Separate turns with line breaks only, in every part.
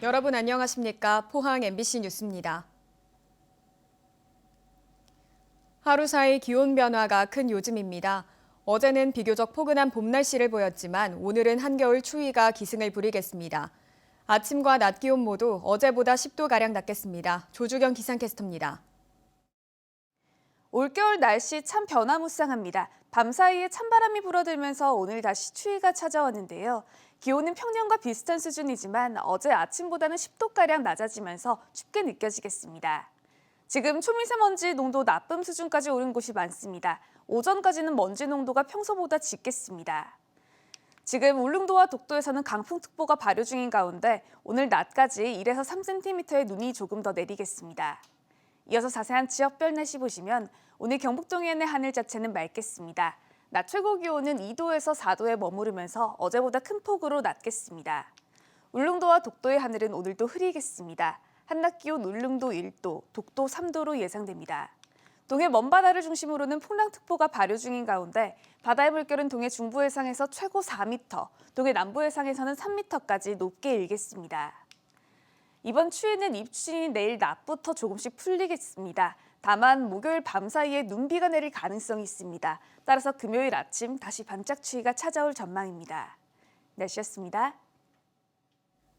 여러분 안녕하십니까? 포항 MBC 뉴스입니다. 하루 사이 기온 변화가 큰 요즘입니다. 어제는 비교적 포근한 봄 날씨를 보였지만 오늘은 한겨울 추위가 기승을 부리겠습니다. 아침과 낮 기온 모두 어제보다 10도가량 낮겠습니다. 조주경 기상캐스터입니다.
올겨울 날씨 참 변화무쌍합니다. 밤사이에 찬바람이 불어들면서 오늘 다시 추위가 찾아왔는데요. 기온은 평년과 비슷한 수준이지만 어제 아침보다는 10도가량 낮아지면서 춥게 느껴지겠습니다. 지금 초미세먼지 농도 나쁨 수준까지 오른 곳이 많습니다. 오전까지는 먼지 농도가 평소보다 짙겠습니다. 지금 울릉도와 독도에서는 강풍특보가 발효 중인 가운데 오늘 낮까지 1에서 3cm의 눈이 조금 더 내리겠습니다. 이어서 자세한 지역별 날씨 보시면 오늘 경북 동해안의 하늘 자체는 맑겠습니다. 낮 최고 기온은 2도에서 4도에 머무르면서 어제보다 큰 폭으로 낮겠습니다. 울릉도와 독도의 하늘은 오늘도 흐리겠습니다. 한낮 기온 울릉도 1도, 독도 3도로 예상됩니다. 동해 먼바다를 중심으로는 풍랑특보가 발효 중인 가운데 바다의 물결은 동해 중부 해상에서 최고 4m, 동해 남부 해상에서는 3m까지 높게 일겠습니다. 이번 추위는 입추진이 내일 낮부터 조금씩 풀리겠습니다. 다만 목요일 밤 사이에 눈비가 내릴 가능성이 있습니다. 따라서 금요일 아침 다시 반짝 추위가 찾아올 전망입니다. 날씨였습니다.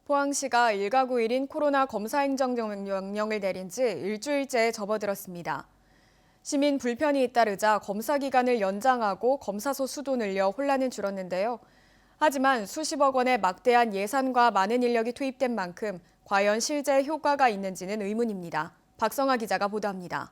포항시가 1가구 1인 코로나 검사 행정 명령을 내린 지 일주일째에 접어들었습니다. 시민 불편이 잇따르자 검사 기간을 연장하고 검사소 수도 늘려 혼란은 줄었는데요. 하지만 수십억 원의 막대한 예산과 많은 인력이 투입된 만큼 과연 실제 효과가 있는지는 의문입니다. 박성아 기자가 보도합니다.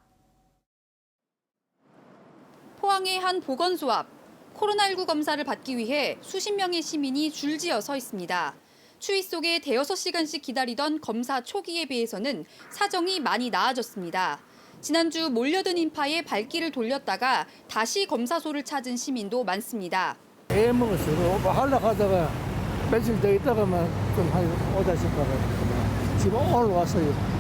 포항의 한 보건소 앞, 코로나19 검사를 받기 위해 수십 명의 시민이 줄지어 서 있습니다. 추위 속에 대여섯 시간씩 기다리던 검사 초기에 비해서는 사정이 많이 나아졌습니다. 지난주 몰려든 인파에 발길을 돌렸다가 다시 검사소를 찾은 시민도 많습니다.
애 먹었어요. 하려고 하다가 며칠 더 있다가만 좀 오다 싶어가지고 지금 오늘 왔어요.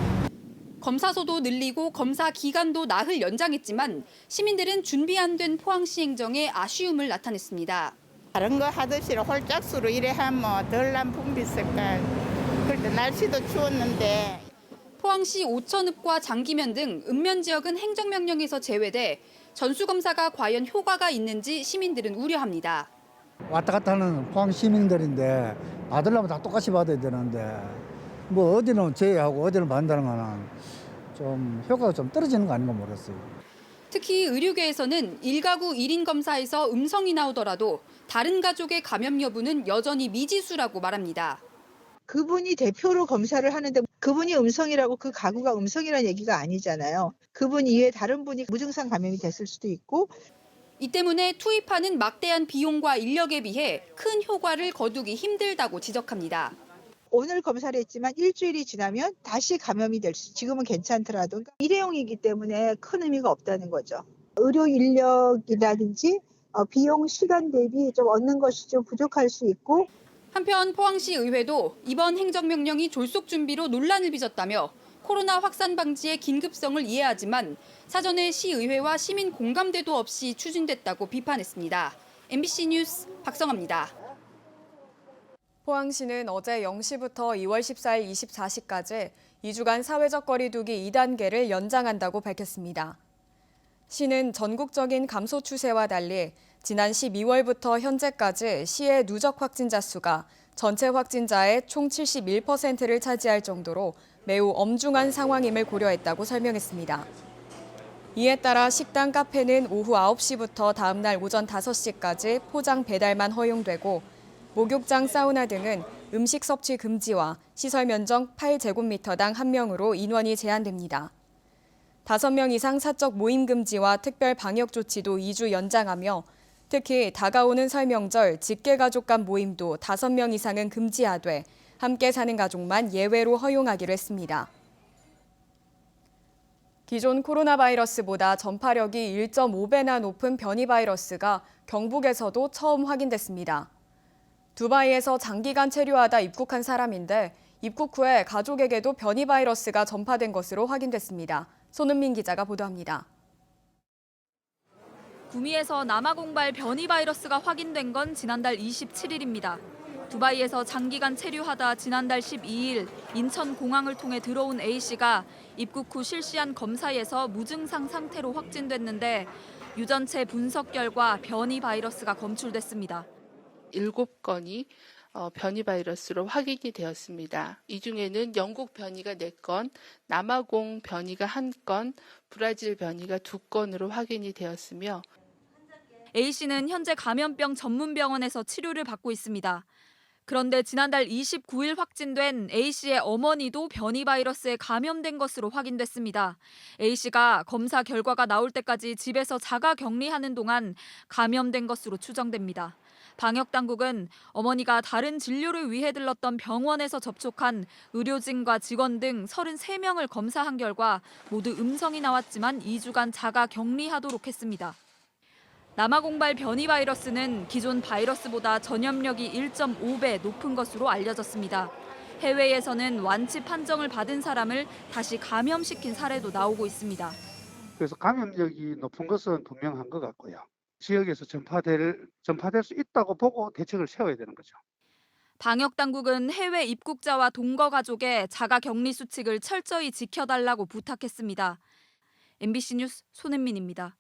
검사소도 늘리고 검사 기간도 나흘 연장했지만 시민들은 준비 안 된 포항시 행정에 아쉬움을 나타냈습니다.
다른 거 하듯이 홀짝수로 이래 하면 덜 난 분비 색깔. 그때 날씨도 추웠는데.
포항시 오천읍과 장기면 등 읍면 지역은 행정명령에서 제외돼 전수검사가 과연 효과가 있는지 시민들은 우려합니다.
왔다 갔다 하는 포항 시민들인데 받으려면 다 똑같이 받아야 되는데 뭐 어디는 제외하고 어디는 받는다는 거는 좀 효과가 좀 떨어지는 거 아닌가 모르겠어요.
특히 의료계에서는 1가구 1인 검사에서 음성이 나오더라도 다른 가족의 감염 여부는 여전히 미지수라고 말합니다.
그분이 대표로 검사를 하는데 그분이 음성이라고 그 가구가 음성이라는 얘기가 아니잖아요. 그분 이외에 다른 분이 무증상 감염이 됐을 수도 있고.
이 때문에 투입하는 막대한 비용과 인력에 비해 큰 효과를 거두기 힘들다고 지적합니다.
오늘 검사를 했지만 일주일이 지나면 다시 감염이 될 수, 지금은 괜찮더라도 일회용이기 때문에 큰 의미가 없다는 거죠. 의료 인력이라든지 비용 시간 대비 좀 얻는 것이 좀 부족할 수 있고.
한편 포항시 의회도 이번 행정명령이 졸속 준비로 논란을 빚었다며 코로나 확산 방지의 긴급성을 이해하지만 사전에 시의회와 시민 공감대도 없이 추진됐다고 비판했습니다. MBC 뉴스 박성아입니다.
포항시는 어제 0시부터 2월 14일 24시까지 2주간 사회적 거리 두기 2단계를 연장한다고 밝혔습니다. 시는 전국적인 감소 추세와 달리 지난 12월부터 현재까지 시의 누적 확진자 수가 전체 확진자의 총 71%를 차지할 정도로 매우 엄중한 상황임을 고려했다고 설명했습니다. 이에 따라 식당, 카페는 오후 9시부터 다음 날 오전 5시까지 포장 배달만 허용되고 목욕장, 사우나 등은 음식 섭취 금지와 시설 면적 8제곱미터당 1명으로 인원이 제한됩니다. 5명 이상 사적 모임 금지와 특별 방역 조치도 2주 연장하며 특히 다가오는 설명절, 직계가족 간 모임도 5명 이상은 금지하되 함께 사는 가족만 예외로 허용하기로 했습니다. 기존 코로나 바이러스보다 전파력이 1.5배나 높은 변이 바이러스가 경북에서도 처음 확인됐습니다. 두바이에서 장기간 체류하다 입국한 사람인데 입국 후에 가족에게도 변이 바이러스가 전파된 것으로 확인됐습니다. 손은민 기자가 보도합니다.
구미에서 남아공발 변이 바이러스가 확인된 건 지난달 27일입니다.
두바이에서 장기간 체류하다 지난달 12일 인천공항을 통해 들어온 A씨가 입국 후 실시한 검사에서 무증상 상태로 확진됐는데 유전체 분석 결과 변이 바이러스가 검출됐습니다.
7건이 변이 바이러스로 확인이 되었습니다. 이 중에는 영국 변이가 4건, 남아공 변이가 1건, 브라질 변이가 2건으로 확인이 되었으며
A씨는 현재 감염병 전문병원에서 치료를 받고 있습니다. 그런데 지난달 29일 확진된 A씨의 어머니도 변이 바이러스에 감염된 것으로 확인됐습니다. A씨가 검사 결과가 나올 때까지 집에서 자가 격리하는 동안 감염된 것으로 추정됩니다. 방역당국은 어머니가 다른 진료를 위해 들렀던 병원에서 접촉한 의료진과 직원 등 33명을 검사한 결과 모두 음성이 나왔지만 2주간 자가 격리하도록 했습니다. 남아공발 변이 바이러스는 기존 바이러스보다 전염력이 1.5배 높은 것으로 알려졌습니다. 해외에서는 완치 판정을 받은 사람을 다시 감염시킨 사례도 나오고 있습니다.
그래서 감염력이 높은 것은 분명한 것 같고요. 지역에서 전파될 수 있다고 보고 대책을 세워야 되는 거죠.
방역당국은 해외 입국자와 동거 가족의 자가 격리 수칙을 철저히 지켜달라고 부탁했습니다. MBC 뉴스 손은민입니다.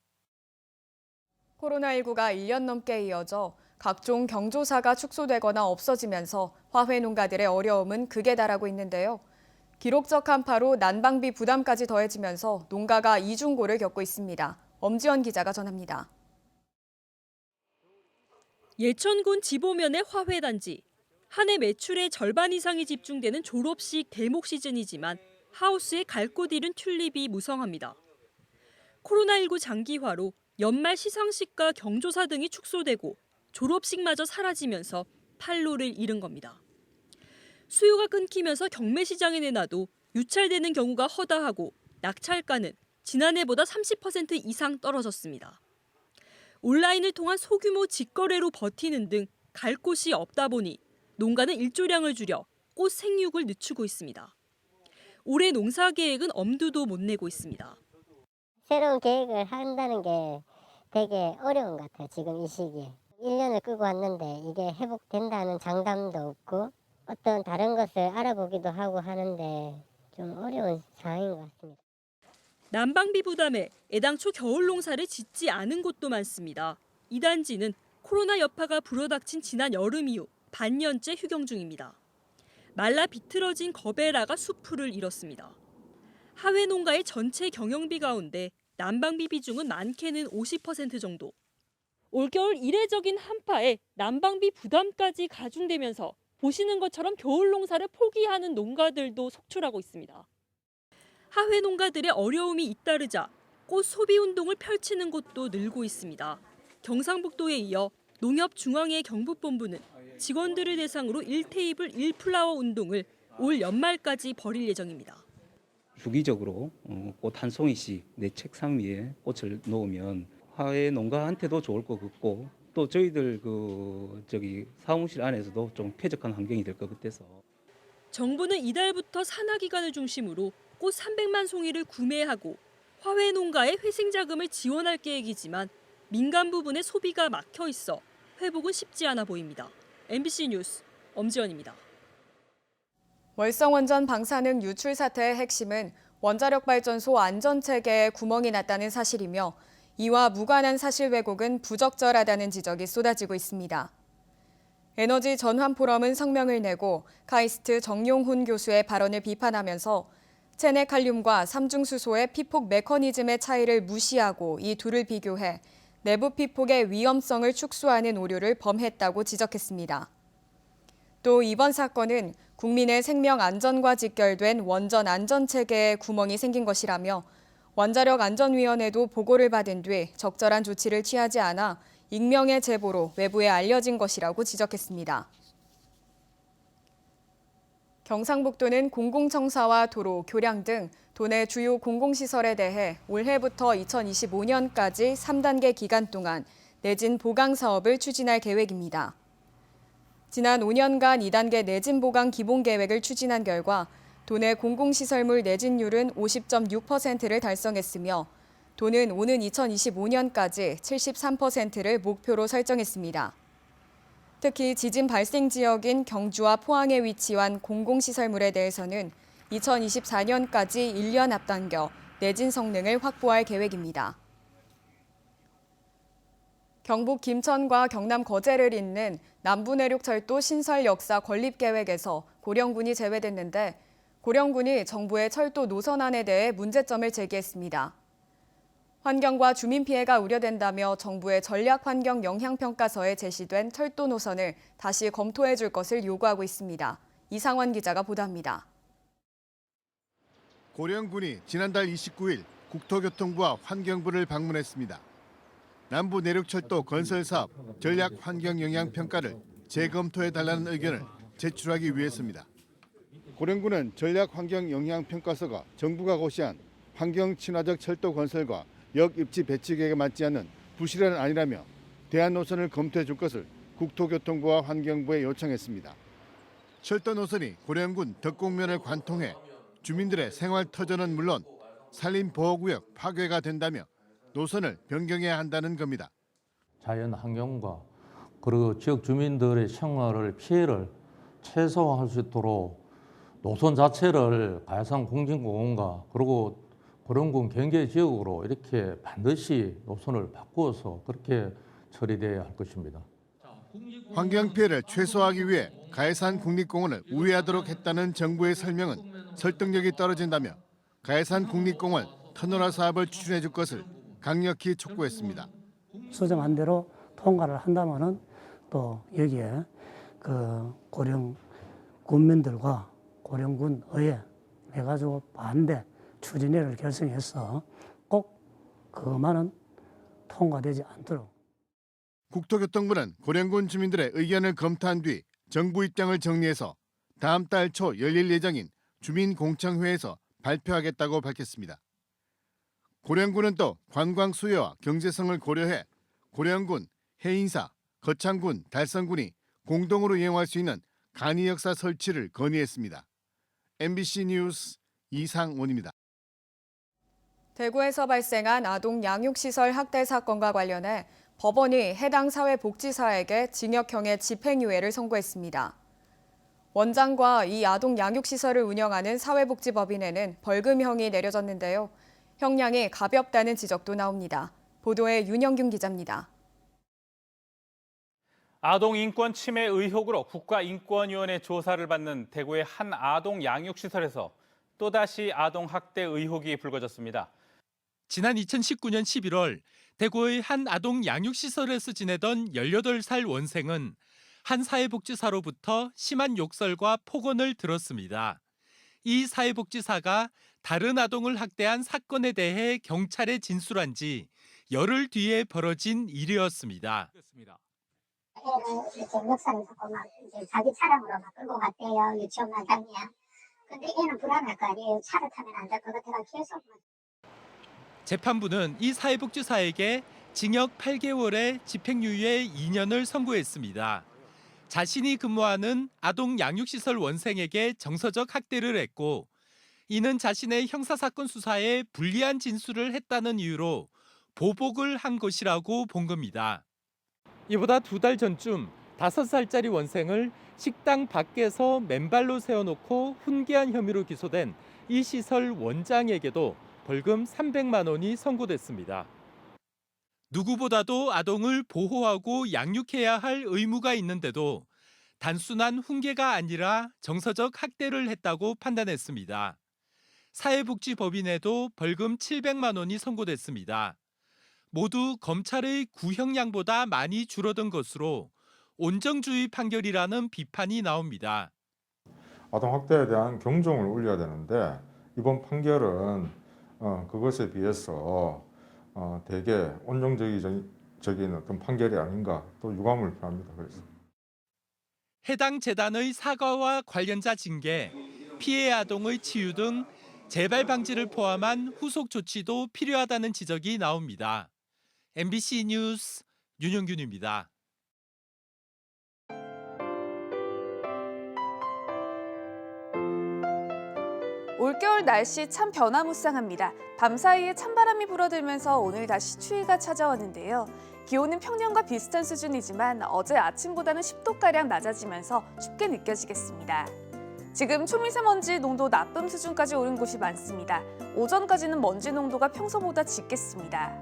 코로나19가 1년 넘게 이어져 각종 경조사가 축소되거나 없어지면서 화훼 농가들의 어려움은 극에 달하고 있는데요. 기록적 한파로 난방비 부담까지 더해지면서 농가가 이중고를 겪고 있습니다. 엄지원 기자가 전합니다.
예천군 지보면의 화훼단지. 한 해 매출의 절반 이상이 집중되는 졸업식 대목 시즌이지만 하우스에 갈 곳 잃은 튤립이 무성합니다. 코로나19 장기화로 연말 시상식과 경조사 등이 축소되고 졸업식마저 사라지면서 판로를 잃은 겁니다. 수요가 끊기면서 경매 시장에 내놔도 유찰되는 경우가 허다하고 낙찰가는 지난해보다 30% 이상 떨어졌습니다. 온라인을 통한 소규모 직거래로 버티는 등 갈 곳이 없다 보니 농가는 일조량을 줄여 꽃 생육을 늦추고 있습니다. 올해 농사 계획은 엄두도 못 내고 있습니다.
새로운 계획을 한다는 게 되게 어려운 것 같아요. 지금 이 시기에. 1년을 끌고 왔는데 이게 회복된다는 장담도 없고 어떤 다른 것을 알아보기도 하고 하는데 좀 어려운 상황인 것 같습니다.
난방비 부담에 애당초 겨울 농사를 짓지 않은 곳도 많습니다. 이 단지는 코로나 여파가 불어닥친 지난 여름 이후 반년째 휴경 중입니다. 말라 비틀어진 거베라가 수풀을 잃었습니다. 하회 농가의 전체 경영비 가운데 난방비 비중은 많게는 50% 정도. 올겨울 이례적인 한파에 난방비 부담까지 가중되면서 보시는 것처럼 겨울 농사를 포기하는 농가들도 속출하고 있습니다. 하회 농가들의 어려움이 잇따르자 꽃 소비 운동을 펼치는 곳도 늘고 있습니다. 경상북도에 이어 농협중앙회 경북본부는 직원들을 대상으로 1테이블 1플라워 운동을 올 연말까지 벌일 예정입니다.
주기적으로 꽃 한 송이씩 내 책상 위에 꽃을 놓으면 하회 농가한테도 좋을 것 같고 또 저희들 사무실 안에서도 좀 쾌적한 환경이 될 것 같아서.
정부는 이달부터 산하기관을 중심으로 꽃 300만 송이를 구매하고 화훼 농가의 회생 자금을 지원할 계획이지만 민간 부분의 소비가 막혀 있어 회복은 쉽지 않아 보입니다. MBC 뉴스 엄지원입니다.
월성원전 방사능 유출 사태의 핵심은 원자력 발전소 안전체계에 구멍이 났다는 사실이며 이와 무관한 사실 왜곡은 부적절하다는 지적이 쏟아지고 있습니다. 에너지 전환 포럼은 성명을 내고 카이스트 정용훈 교수의 발언을 비판하면서 체내칼륨과 삼중수소의 피폭 메커니즘의 차이를 무시하고 이 둘을 비교해 내부 피폭의 위험성을 축소하는 오류를 범했다고 지적했습니다. 또 이번 사건은 국민의 생명 안전과 직결된 원전 안전체계에 구멍이 생긴 것이라며 원자력안전위원회도 보고를 받은 뒤 적절한 조치를 취하지 않아 익명의 제보로 외부에 알려진 것이라고 지적했습니다. 경상북도는 공공청사와 도로, 교량 등 도내 주요 공공시설에 대해 올해부터 2025년까지 3단계 기간 동안 내진 보강 사업을 추진할 계획입니다. 지난 5년간 2단계 내진 보강 기본 계획을 추진한 결과 도내 공공시설물 내진율은 50.6%를 달성했으며 도는 오는 2025년까지 73%를 목표로 설정했습니다. 특히 지진 발생 지역인 경주와 포항에 위치한 공공시설물에 대해서는 2024년까지 1년 앞당겨 내진 성능을 확보할 계획입니다. 경북 김천과 경남 거제를 잇는 남부내륙철도 신설 역사 건립 계획에서 고령군이 제외됐는데 고령군이 정부의 철도 노선안에 대해 문제점을 제기했습니다. 환경과 주민 피해가 우려된다며 정부의 전략환경 영향평가서에 제시된 철도 노선을 다시 검토해 줄 것을 요구하고 있습니다. 이상원 기자가 보도합니다.
고령군이 지난달 29일 국토교통부와 환경부를 방문했습니다. 남부 내륙철도 건설 사업 전략 환경 영향 평가를 재검토해달라는 의견을 제출하기 위해서입니다. 고령군은 전략 환경 영향 평가서가 정부가 고시한 환경 친화적 철도 건설과 역 입지 배치 계획에 맞지 않는 부실한 안이라며 대안 노선을 검토해 줄 것을 국토교통부와 환경부에 요청했습니다. 철도 노선이 고령군 덕곡면을 관통해 주민들의 생활 터전은 물론 산림보호구역 파괴가 된다며 노선을 변경해야 한다는 겁니다.
자연 환경과 그리고 지역 주민들의 생활을 피해를 최소화할 수 있도록 노선 자체를 가야산 공진공원과 그리고 고령군 경계 지역으로 이렇게 반드시 노선을 바꾸어서 그렇게 처리돼야 할 것입니다.
환경 피해를 최소화하기 위해 가해산 국립공원을 우회하도록 했다는 정부의 설명은 설득력이 떨어진다며 가해산 국립공원 터널화 사업을 추진해 줄 것을 강력히 촉구했습니다.
수정한 대로 통과를 한다면은 또 여기에 그 고령 군민들과 고령군 의회 해가지고 반대 추진회를 결성해서 꼭 그것만은 통과되지 않도록.
국토교통부는 고령군 주민들의 의견을 검토한 뒤 정부 입장을 정리해서 다음 달 초 열릴 예정인 주민공청회에서 발표하겠다고 밝혔습니다. 고령군은 또 관광 수요와 경제성을 고려해 고령군, 해인사, 거창군, 달성군이 공동으로 이용할 수 있는 간이역사 설치를 건의했습니다. MBC 뉴스 이상원입니다.
대구에서 발생한 아동 양육시설 학대 사건과 관련해 법원이 해당 사회복지사에게 징역형의 집행유예를 선고했습니다. 원장과 이 아동 양육시설을 운영하는 사회복지법인에는 벌금형이 내려졌는데요. 형량이 가볍다는 지적도 나옵니다. 보도에 윤영균 기자입니다.
아동 인권 침해 의혹으로 국가인권위원회 조사를 받는 대구의 한 아동 양육시설에서 또다시 아동 학대 의혹이 불거졌습니다.
지난 2019년 11월 대구의 한 아동 양육시설에서 지내던 18살 원생은 한 사회복지사로부터 심한 욕설과 폭언을 들었습니다. 이 사회복지사가 다른 아동을 학대한 사건에 대해 경찰에 진술한 지 열흘 뒤에 벌어진 일이었습니다.
애를 이렇게 멱살을 잡고 막 이제 자기 차량으로 막 끌고 갔대요. 유치원 마당이야. 근데 애는 불안할 거 아니에요. 차를 타면 안 될 것 같아서 계속.
재판부는 이 사회복지사에게 징역 8개월에 집행유예 2년을 선고했습니다. 자신이 근무하는 아동 양육시설 원생에게 정서적 학대를 했고 이는 자신의 형사사건 수사에 불리한 진술을 했다는 이유로 보복을 한 것이라고 본 겁니다. 이보다 2달 전쯤 5살짜리 원생을 식당 밖에서 맨발로 세워놓고 훈계한 혐의로 기소된 이 시설 원장에게도 벌금 300만 원이 선고됐습니다. 누구보다도 아동을 보호하고 양육해야 할 의무가 있는데도 단순한 훈계가 아니라 정서적 학대를 했다고 판단했습니다. 사회복지법인에도 벌금 700만 원이 선고됐습니다. 모두 검찰의 구형량보다 많이 줄어든 것으로 온정주의 판결이라는 비판이 나옵니다.
아동학대에 대한 경종을 울려야 되는데 이번 판결은 그것에 비해서 되게 온정적인 어떤 판결이 아닌가 또 유감을 표합니다. 그래서
해당 재단의 사과와 관련자 징계, 피해 아동의 치유 등 재발 방지를 포함한 후속 조치도 필요하다는 지적이 나옵니다. MBC 뉴스 윤영균입니다.
올겨울 날씨 참 변화무쌍합니다. 밤사이에 찬바람이 불어들면서 오늘 다시 추위가 찾아왔는데요. 기온은 평년과 비슷한 수준이지만 어제 아침보다는 10도가량 낮아지면서 춥게 느껴지겠습니다. 지금 초미세먼지 농도 나쁨 수준까지 오른 곳이 많습니다. 오전까지는 먼지 농도가 평소보다 짙겠습니다.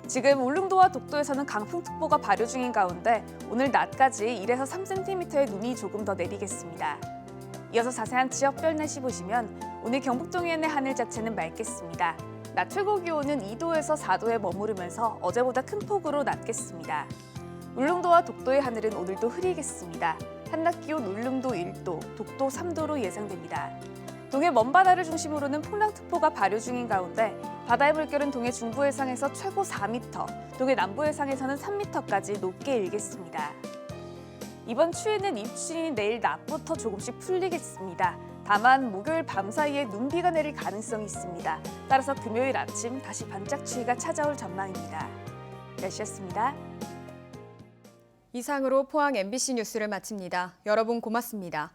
지금 울릉도와 독도에서는 강풍특보가 발효 중인 가운데 오늘 낮까지 1에서 3cm의 눈이 조금 더 내리겠습니다. 이어서 자세한 지역별 날씨 보시면 오늘 경북 동해안의 하늘 자체는 맑겠습니다. 낮 최고 기온은 2도에서 4도에 머무르면서 어제보다 큰 폭으로 낮겠습니다. 울릉도와 독도의 하늘은 오늘도 흐리겠습니다. 한낮 기온 울릉도 1도, 독도 3도로 예상됩니다. 동해 먼바다를 중심으로는 풍랑특보가 발효 중인 가운데 바다의 물결은 동해 중부 해상에서 최고 4m, 동해 남부 해상에서는 3m까지 높게 일겠습니다. 이번 추위는 입추인이 내일 낮부터 조금씩 풀리겠습니다. 다만 목요일 밤 사이에 눈비가 내릴 가능성이 있습니다. 따라서 금요일 아침 다시 반짝 추위가 찾아올 전망입니다. 날씨였습니다.
이상으로 포항 MBC 뉴스를 마칩니다. 여러분 고맙습니다.